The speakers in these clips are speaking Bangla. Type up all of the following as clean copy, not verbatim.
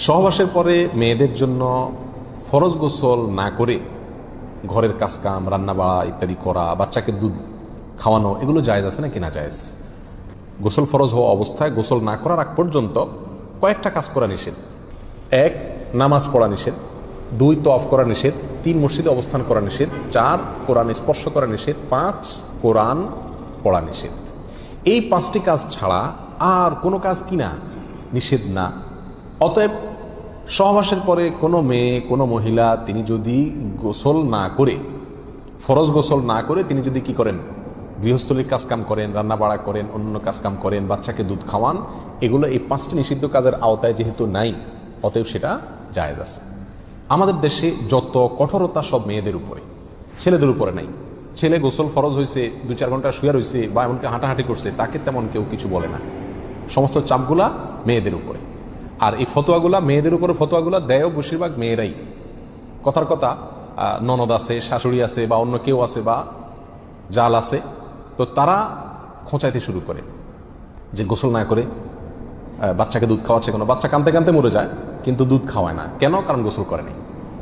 সহবাসের পরে মেয়েদের জন্য ফরজ গোসল না করে ঘরের কাজকাম, রান্না বাড়া ইত্যাদি করা, বাচ্চাকে দুধ খাওয়ানো, এগুলো জায়েজ আছে নাকি না জায়েজ? গোসল ফরজ হওয়া অবস্থায় গোসল না করার আগ পর্যন্ত কয়েকটা কাজ করা নিষেধ। 1, নামাজ পড়া নিষেধ। 2, তওয়াফ করা নিষেধ। 3, মসজিদে অবস্থান করা নিষেধ। 4, কোরআন স্পর্শ করা নিষেধ। 5, কোরআন পড়া নিষেধ। এই 5টি কাজ ছাড়া আর কোনো কাজ কিনা নিষেধ না। অতএব সহবাসের পরে কোনো মেয়ে, কোনো মহিলা তিনি যদি গোসল না করে, ফরজ গোসল না করে তিনি যদি কি করেন, গৃহস্থলীর কাজকাম করেন, রান্না বাড়া করেন, অন্য কাজকাম করেন, বাচ্চাকে দুধ খাওয়ান, এগুলো এই 5টি নিষিদ্ধ কাজের আওতায় যেহেতু নাই, অতএব সেটা জায়েজ আছে। আমাদের দেশে যত কঠোরতা সব মেয়েদের উপরে, ছেলেদের উপরে নাই। ছেলে গোসল ফরজ হয়েছে, 2-4 ঘন্টা শুয়ে রয়েছে বা এমনকি হাঁটাহাঁটি করছে, তাকে তেমন কেউ কিছু বলে না। সমস্ত চাপগুলা মেয়েদের উপরে। আর এই ফতোয়াগুলা মেয়েদের উপরে, ফতোয়াগুলা দেয়ও বেশিরভাগ মেয়েরাই। কথার কথা, ননদ আছে, শাশুড়ি আছে, বা অন্য কেউ আছে, বা জাল আছে, তো তারা খোঁচাইতে শুরু করে যে গোসল না করে বাচ্চাকে দুধ খাওয়াচ্ছে। কোনো বাচ্চা কাঁদতে কাঁদতে মরে যায় কিন্তু দুধ খাওয়ায় না, কেন? কারণ গোসল করে নাই।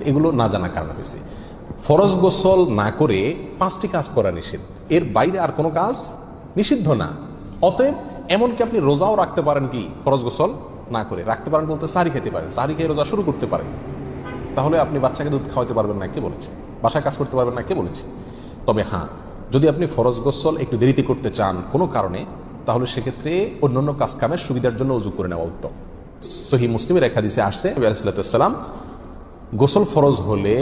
এগুলো না জানার কারণে হয়েছে। ফরজ গোসল না করে 5টি কাজ করা নিষেধ, এর বাইরে আর কোনো কাজ নিষিদ্ধ না। অতএব এমনকি আপনি রোজাও রাখতে পারেন, কি ফরজ গোসল না করে রাখতে পারেন বলতে সাহরি খেতে পারেন, সাহরি খেয়ে রোজা শুরু করতে পারেন। তাহলে আপনি বাচ্চাকে দুধ খাওয়াতে পারবেন না, কে বলেছে? বাসায় কাজ করতে পারবেন না, কে বলেছে? তবে হ্যাঁ, যদি আপনি ফরজ গোসল একটু দেরিতে করতে চান কোনো কারণে, তাহলে সেক্ষেত্রে অন্যান্য কাজ কামের সুবিধার জন্য উজু করে নেওয়া উত্তম। সহিহ মুসলিমের এক হাদিসে আসছে, নবী আলাইহিস সালাম গোসল ফরজ হলে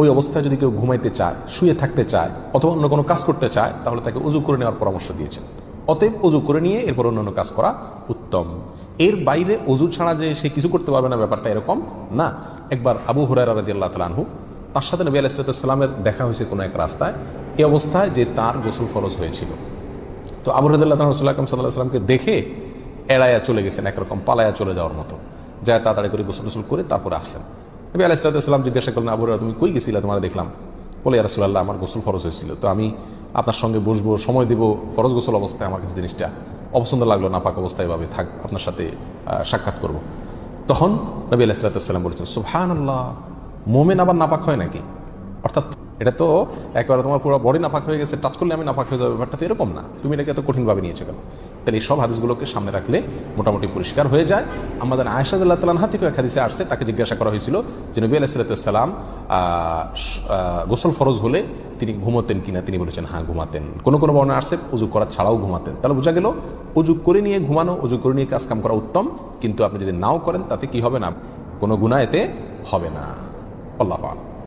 ওই অবস্থায় যদি কেউ ঘুমাইতে চায়, শুয়ে থাকতে চায়, অথবা অন্য কোনো কাজ করতে চায়, তাহলে তাকে উজু করে নেওয়ার পরামর্শ দিয়েছেন। অতএব উজু করে নিয়ে এরপর অন্যান্য কাজ করা উত্তম। এর বাইরে উজু ছাড়া যে সে কিছু করতে পারবে না, ব্যাপারটা এরকম না। একবার আবু হুরায়রা রাদিয়াল্লাহু তাআলা আনহু, তার সাথে নবী আলাইহিস সালামের দেখা হয়েছে কোনো এক রাস্তায়, এই অবস্থায় যে তার গোসল ফরজ হয়েছিল। তো আবু হুরায়রা রাদিয়াল্লাহু রাসূলুল্লাহ আকরাম সাল্লাল্লাহু আলাইহি ওয়াসাল্লামকে দেখে এড়াইয়া চলে গেছেন, একরকম পালায়া চলে যাওয়ার মতো, যায় তাড়াতাড়ি করে গোসল টোসল করে তারপরে আসলেন। নবী আলাইহিস সালাম জিজ্ঞাসা করলেন, আবু হুরায়রা তুমি কই গেছিলা, তোমার দেখলাম? বলে, ইয়া রাসূলুল্লাহ, আমার গোসল ফরজ হয়েছিল, তো আমি আপনার সঙ্গে বসবো, সময় দেব, ফরজ গোসল অবস্থায় আমার কাছে জিনিসটা অপছন্দ লাগলো, নাপাক অবস্থায় এভাবে থাক, আপনার সাথে সাক্ষাৎ করব। তখন নবী আলাইহিস সালাম বলেছেন, সুবহানাল্লাহ, মোমেন আবার নাপাক হয় নাকি? অর্থাৎ এটা তো একেবারে তোমার পুরো বডি নাপাক হয়ে গেছে, টাচ করলে আমি নাপাক হয়ে যাবে, ব্যাপারটা তো এরকম না। তুমি এটাকে এত কঠিনভাবে নিয়েছো কেন? তাহলে এই সব হাদিসগুলোকে সামনে রাখলে মোটামুটি পরিষ্কার হয়ে যায়। আমাদের আয়েশা রাদিয়াল্লাহু তাআলা আনহা থেকে এক হাদিসে আসছে, তাকে জিজ্ঞাসা করা হয়েছিল যে নবী আলাইহিস সালাম গোসল ফরজ হলে তিনি ঘুমাতেন কিনা, তিনি বলেছেন হ্যাঁ ঘুমাতেন। কোনো কোনো বর্ণনা আসছে উজু করা ছাড়াও ঘুমাতেন। তাহলে বোঝা গেল উজু করে নিয়ে ঘুমানো, উজু করে নিয়ে কাজ কাম করা উত্তম, কিন্তু আপনি যদি নাও করেন তাতে কি হবে না, কোনো গুনাহ এতে হবে না। আল্লাহু আ'লাম।